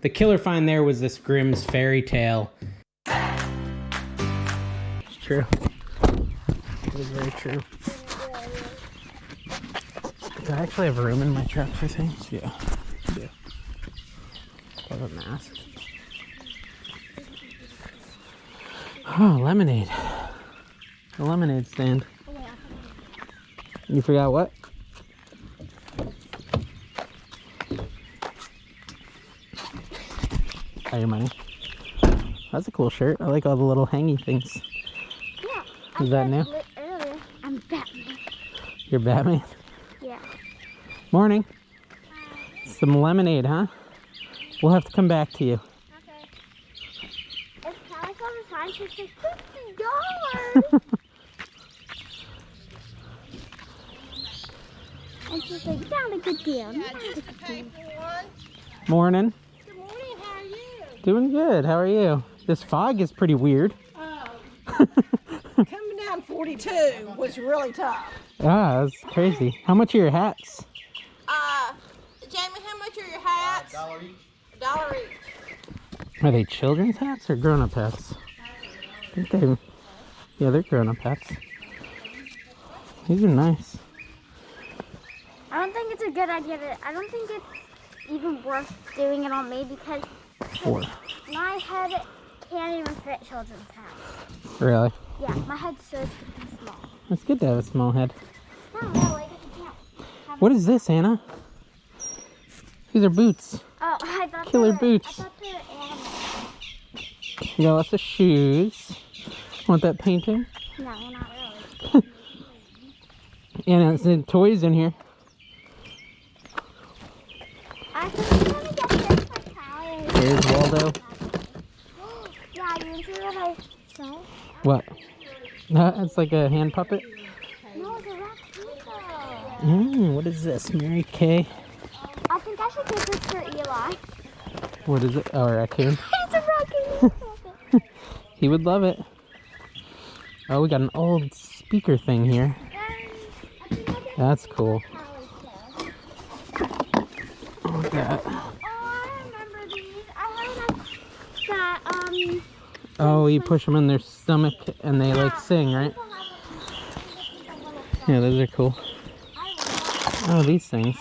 The killer find there was this Grimm's fairy tale. It's true. It is very true. Do I actually have room in my truck for things? Yeah. I do. I have a mask. Oh, lemonade. The lemonade stand. You forgot what? Oh, your money. That's a cool shirt. I like all the little hangy things. Yeah. Is that new? Earlier, I'm Batman. You're Batman? Yeah. Morning. Some lemonade, huh? We'll have to come back to you. Okay. If Callie saw the sign, she's like, $50. And she's like, not a good deal. Not a good deal. Morning. Good morning, how are you? Doing good. How are you? This fog is pretty weird. Oh, coming down 42 was really tough. Ah, that's crazy. How much are your hats? Jamie, how much are your hats? $1 each. $1 each. Are they children's hats or grown-up hats? I think they... Yeah, they're grown-up hats. These are nice. I don't think it's a good idea I don't think it's even worth doing it on me because my head can't even fit children's hats. Really? Yeah, my head's so small. It's good to have a small head. No, like you can't. What is this, Anna? These are boots. Oh, I thought Killer I boots. thought they were animals. You got lots of shoes. Want that painting? No, not really. Anna, there's toys in here. I think I'm gonna get this for Callie. There's Waldo. Yeah, you see what I saw? What? It's like a hand puppet. No, it's a raccoon. What is this? Mary Kay. I think I should get this for Eli. What is it? Oh, a raccoon. It's a raccoon. He would love it. Oh, we got an old speaker thing here. That's cool. Look at that. Oh, I remember these. I learned that, Oh, you push them in their stomach and they like sing, right? Yeah, those are cool. Oh, these things.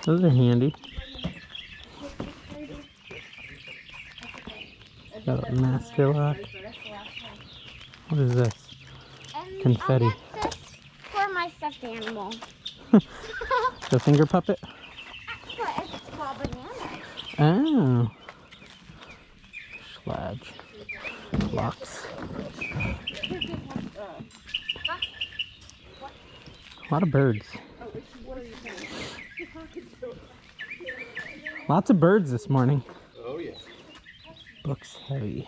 Those are handy. Got a master lock. What is this? and Confetti. I'll get this for my stuffed animal. The finger puppet? But it's called banana. Oh. Schlage. Locks. A lot of birds. Lots of birds this morning. Oh, yeah. Books heavy.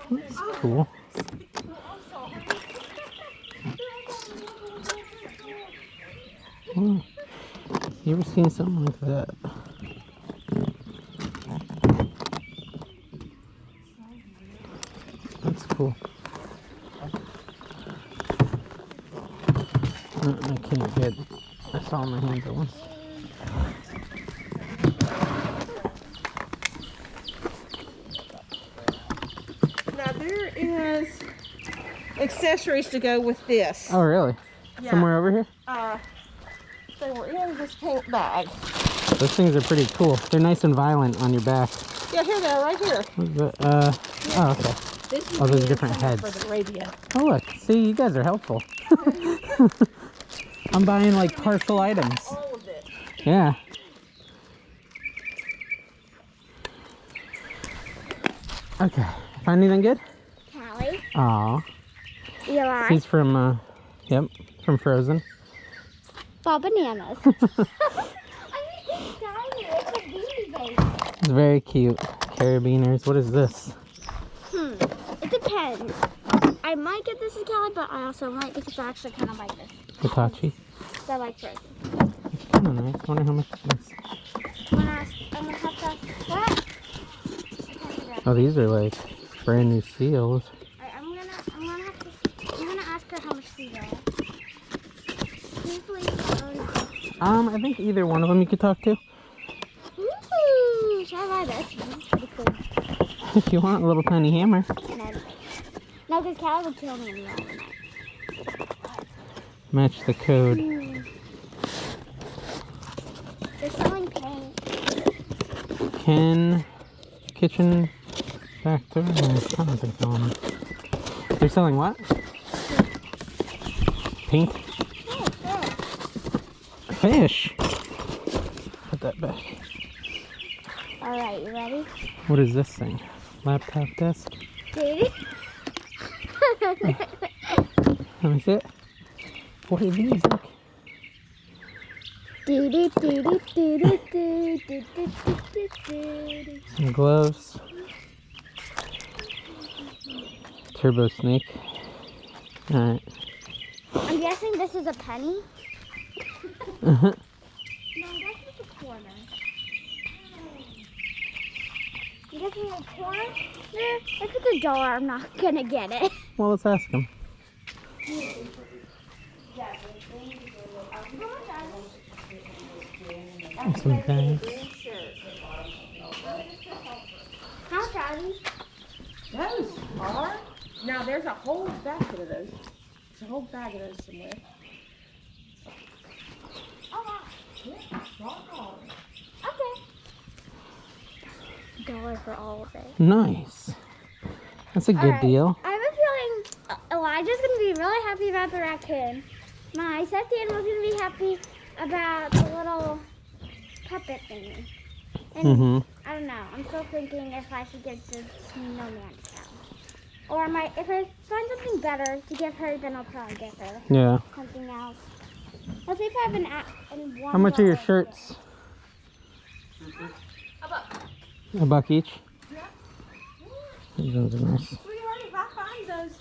That's cool. Oh, you ever seen something like that? That's cool. I can't get. I saw my hands at once. Now there is accessories to go with this. Oh, really? Yeah. Somewhere over here? They were in this pink bag. Those things are pretty cool. They're nice and violent on your back. Yeah, here they are, right here. What is it? Oh, okay. This Oh, there's is different somewhere heads. for the radio. Oh, look. See, you guys are helpful. I'm buying like partial items. All of it. Yeah. Okay. Find anything good? Callie. Aw. Eli. He's from, yep, from Frozen. Ball bananas. I mean, it's tiny. It's a beanie baby. It's very cute. Carabiners. What is this? It depends. I might get this as Callie, but I also might because I actually kind of like this. Hitachi. I like Frozen. It's kind of nice. I wonder how much it is. I'm gonna have to. What? Oh, these are like brand new seals. I'm gonna ask her how much these are. Please, please, oh no. I think either one of them you could talk to. Ooh, should I buy this? This is pretty cool. If you want a little tiny hammer. No, because Callie would kill me in the middle of the night. Match the code. They're selling paint. Ken kitchen factory. I don't know what they're selling. They're selling what? Paint. Fish. Put that back. All right, you ready? What is this thing? Laptop desk. Dude. Let me see it. What are these? Look. Some gloves. Turbo snake. Alright. I'm guessing this is a penny. No, I'm guessing it's a corner. I'm guessing a corner? If it's $1, I'm not gonna get it. Well, let's ask him. Some bags. How much are these? Those are. Now there's a whole basket of those. There's a whole bag of those somewhere. Oh, wow. Yeah, wow. Okay. $1 for all of it. Nice. That's a good Alright, deal. I have a feeling Elijah's going to be really happy about the raccoon. My stuffed animal's going to be happy about the little puppet thingy. And I don't know. I'm still thinking if I should get the snowman cow. Or if I find something better to give her, then I'll probably give her Yeah. something else. Let's see if I have an $1. How much are your shirts? $1 each? Yeah. Those are nice. Sweetheart, if I find those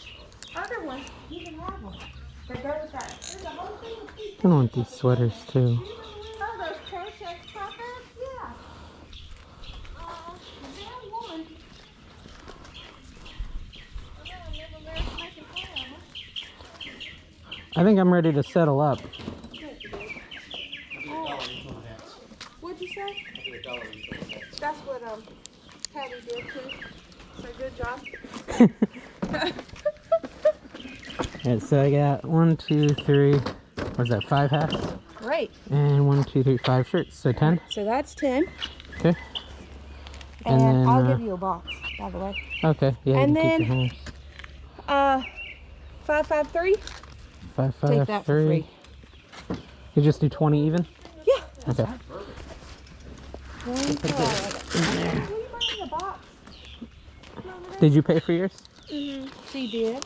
other ones, you can have them. They go with that. There's a whole thing of people. I want these sweaters too. Oh, those crochet puppets? Yeah. They're one. I think I'm ready to settle up. What'd you say? That's what Patty did too. So good job. Alright, so I got 1, 2, 3, what's that, 5 hats? Great. And 1, 2, 3, 5 shirts, so 10. So that's 10. Okay. And then, I'll give you a box, by the way. Okay, yeah, And you can keep then- your hangers. 553. 5, Take 5, that for 3. free. You just do 20 even? Yeah. Okay. One for all of it. Will you bring the box? Did you pay for yours? She did.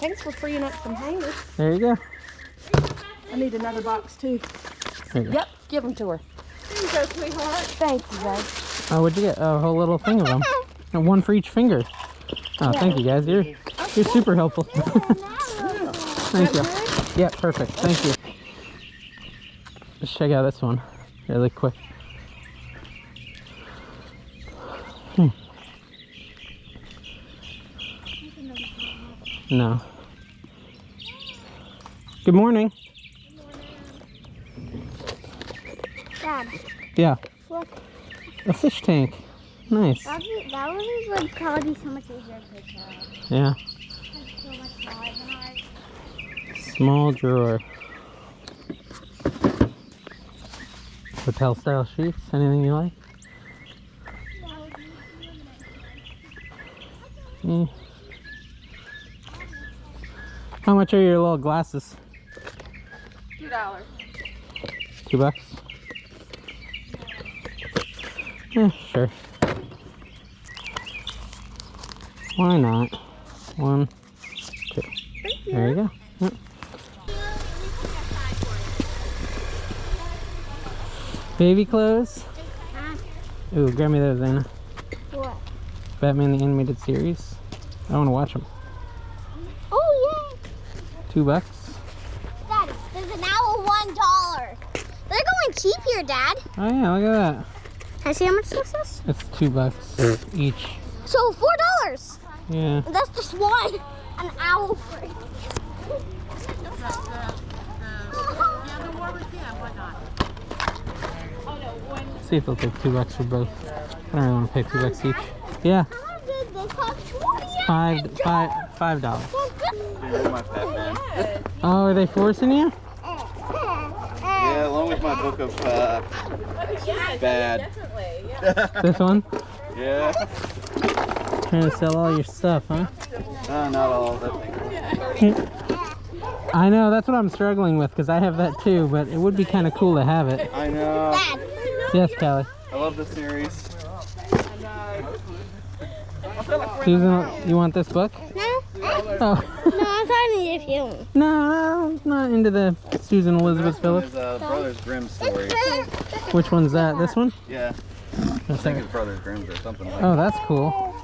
Thanks for freeing up some hangers. There you go. I need another box too. There you go. Yep, give them to her. Here you go, sweetheart. Thank you, babe. Oh, what'd you get? Oh, a whole little thing of them. And 1 for each finger. Oh, thank you guys. You're super helpful. Thank you. Yeah, perfect. Thank you. Let's check out this one really quick. No. Good morning. Dad, Yeah, look. a fish tank. Nice. That one would probably be so much easier to take care of. Yeah. It's so much smaller than ours. Small drawer. Hotel style sheets. Anything you like? Mm. How much are your little glasses? $2. $2? Yeah, sure. Why not? 1, 2. There you go. Yep. Baby clothes. Ooh, grab me those, Anna. What? Batman the Animated Series. I want to watch them. Oh, yeah. $2. Dad, there's an hour $1. They're going cheap here, Dad. Oh yeah, look at that. Can I see how much this is? It's $2 each. So $4. Yeah. That's just one. And an owl for you. See if they'll take $2 for both. I don't really want to pay $2 each. Yeah. $5. You're my pet, man. Oh, are they forcing you? Yeah, along with my book of bad. Definitely, yeah. This one? Yeah. Trying to sell all your stuff, huh? Not all of that thing. I know, that's what I'm struggling with, because I have that too, but it would be kind of cool to have it. I know. Yes, Callie. I love the series. Susan, you want this book? No? Oh. No, I'm talking to you. No, I'm not into the Susan Elizabeth Phillips. There's Brothers Grimm story. Which one's that? This one? Yeah. I think it's Brothers Grimm's or something like that. Oh, that's cool.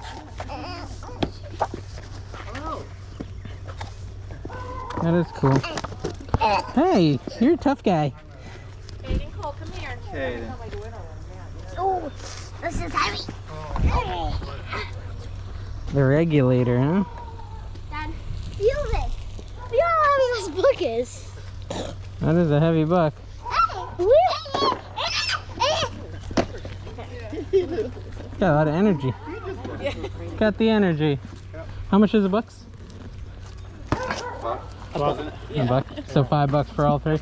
That is cool. Hey, you're a tough guy. Aiden Cole, come here. Okay. Oh, this is heavy. The regulator, huh? Dad, feel this. Feel how heavy this book is. That is a heavy book. Got a lot of energy. Got the energy. How much is the books? A buck. So $5 for all three.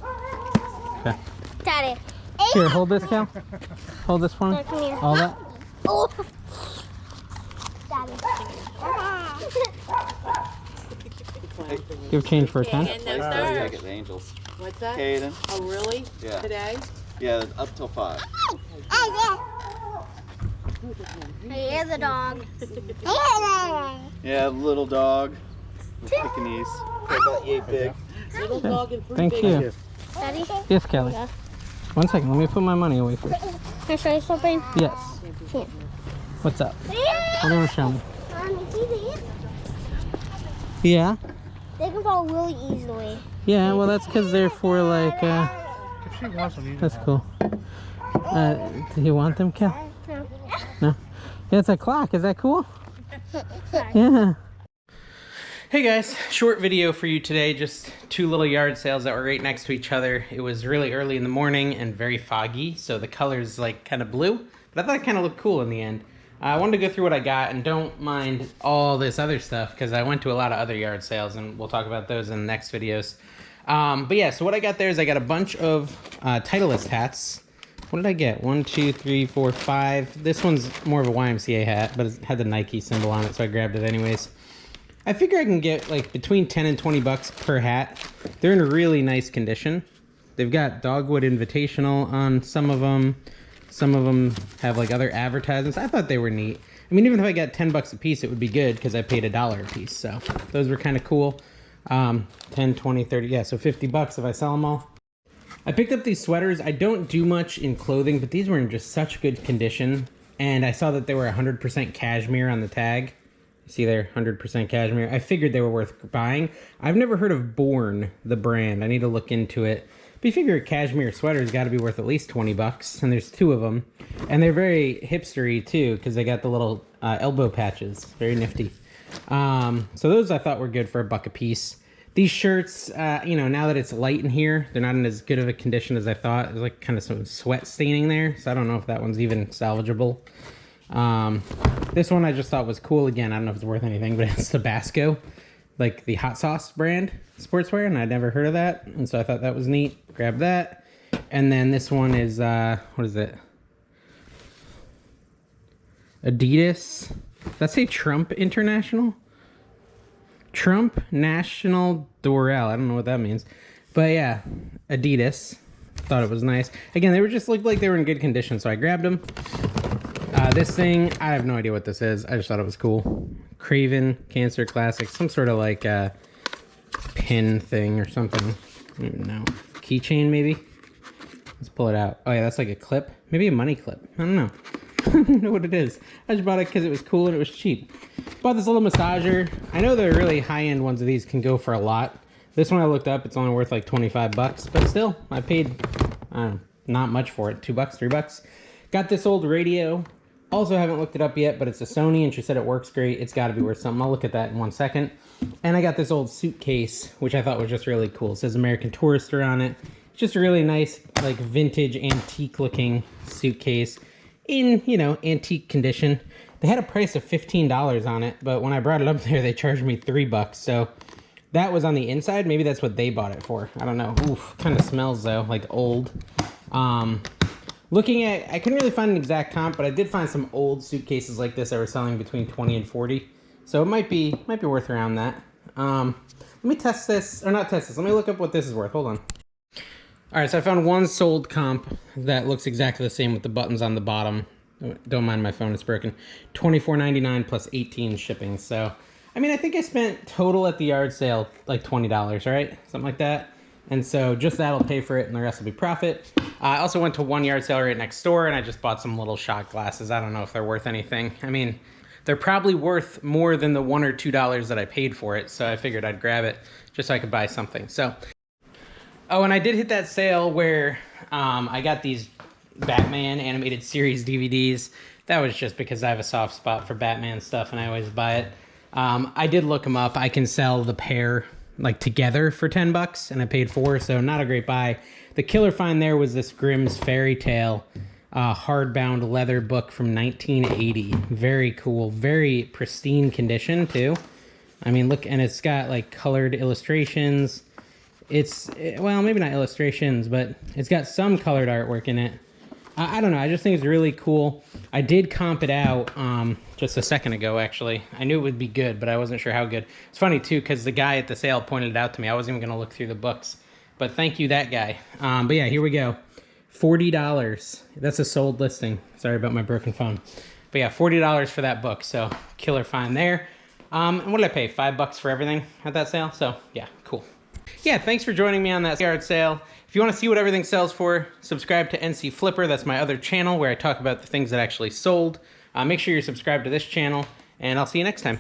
Okay. Daddy. Here, hold this, Cal. Hold this for me. Come here. All that. Oh. Daddy. Give change for a 10. And no Take stars. it, the Angels. What's that? Caden. Oh, really? Yeah. Today? Yeah, up till 5. Here's the dog. Yeah, little dog. Pekingese. Yay big. Little dog and fruit Thank big. you. Daddy, Yes, Kelly. One second, let me put my money away first. can I show you something? Yes. Here. What's up? Whatever, show me. See these? Yeah. They can fall really easily. Yeah, well, that's because they're for like, that's cool. Do you want them, Cal? No. No? Yeah, it's a clock. Is that cool? Yeah. Hey guys, short video for you today. Just two little yard sales that were right next to each other. It was really early in the morning and very foggy, so the color's like kind of blue, but I thought it kind of looked cool in the end. I wanted to go through what I got, and don't mind all this other stuff because I went to a lot of other yard sales, and we'll talk about those in the next videos. But yeah, so what I got there is I got a bunch of Titleist hats. What did I get? 1, 2, 3, 4, 5. This one's more of a YMCA hat, but it had the Nike symbol on it, so I grabbed it anyways. I figure I can get like between 10 and 20 bucks per hat. They're in really nice condition. They've got Dogwood Invitational on some of them. Some of them have like other advertisements. I thought they were neat. I mean, even if I got 10 bucks a piece, it would be good because I paid $1 a piece. So those were kind of cool. 10, 20, 30, yeah, so 50 bucks if I sell them all. I picked up these sweaters. I don't do much in clothing, but these were in just such good condition. And I saw that they were 100% cashmere on the tag. See there, 100% cashmere. I figured they were worth buying. I've never heard of Born, the brand. I need to look into it. But you figure a cashmere sweater's got to be worth at least 20 bucks, and there's 2 of them. And they're very hipstery too, because they got the little elbow patches. Very nifty. So those I thought were good for $1 a piece. These shirts, you know, now that it's light in here, they're not in as good of a condition as I thought. There's like kind of some sweat staining there, so I don't know if that one's even salvageable. This one I just thought was cool. Again, I don't know if it's worth anything, but it's Tabasco, like the hot sauce brand sportswear, and I'd never heard of that, and so I thought that was neat. Grab that. And then this one is what is it, Adidas. Does that say Trump International? Trump National Dorel. I don't know what that means, but yeah, Adidas. Thought it was nice. Again, they were just looked like they were in good condition, so I grabbed them. This thing, I have no idea what this is. I just thought it was cool. Craven Cancer Classic, some sort of like pin thing or something. I don't even know. Keychain maybe? Let's pull it out. Oh yeah, that's like a clip. Maybe a money clip. I don't know. I don't know what it is. I just bought it because it was cool and it was cheap. Bought this little massager. I know the really high-end ones of these can go for a lot. This one I looked up, it's only worth like 25 bucks, but still, I paid, I don't know, not much for it. $2, $3. Got this old radio. Also haven't looked it up yet, but it's a Sony, and she said it works great. It's got to be worth something. I'll look at that in 1 second. And I got this old suitcase, which I thought was just really cool. It says American Tourister on it. It's just a really nice, like, vintage, antique-looking suitcase in, you know, antique condition. They had a price of $15 on it, but when I brought it up there, they charged me $3. So that was on the inside. Maybe that's what they bought it for. I don't know. Oof, kind of smells, though, like old. Looking at, I couldn't really find an exact comp, but I did find some old suitcases like this that were selling between 20 and 40. So it might be worth around that. Let me test this, or not test this. Let me look up what this is worth. Hold on. All right, so I found one sold comp that looks exactly the same with the buttons on the bottom. Don't mind my phone, it's broken. $24.99 plus 18 shipping. So, I mean, I think I spent total at the yard sale like $20, right? Something like that. And so just that'll pay for it and the rest will be profit. I also went to one yard sale right next door and I just bought some little shot glasses. I don't know if they're worth anything. I mean, they're probably worth more than the $1 or $2 that I paid for it. So I figured I'd grab it just so I could buy something. So, oh, and I did hit that sale where I got these Batman animated series DVDs. That was just because I have a soft spot for Batman stuff and I always buy it. I did look them up. I can sell the pair like together for $10 and I paid $4, so not a great buy. The killer find there was this Grimm's Fairy Tale hardbound leather book from 1980. Very cool, very pristine condition too. I mean, look, and it's got like colored illustrations. It's, well, maybe not illustrations, but it's got some colored artwork in it. I don't know, I just think it's really cool. I did comp it out just a second ago, actually. I knew it would be good, but I wasn't sure how good. It's funny, too, because the guy at the sale pointed it out to me. I wasn't even going to look through the books. But thank you, that guy. But yeah, here we go. $40. That's a sold listing. Sorry about my broken phone. But yeah, $40 for that book, so killer find there. And what did I pay? $5 for everything at that sale? So yeah, cool. Yeah, thanks for joining me on that yard sale. If you want to see what everything sells for, subscribe to NC Flipper. That's my other channel where I talk about the things that actually sold. Make sure you're subscribed to this channel, and I'll see you next time.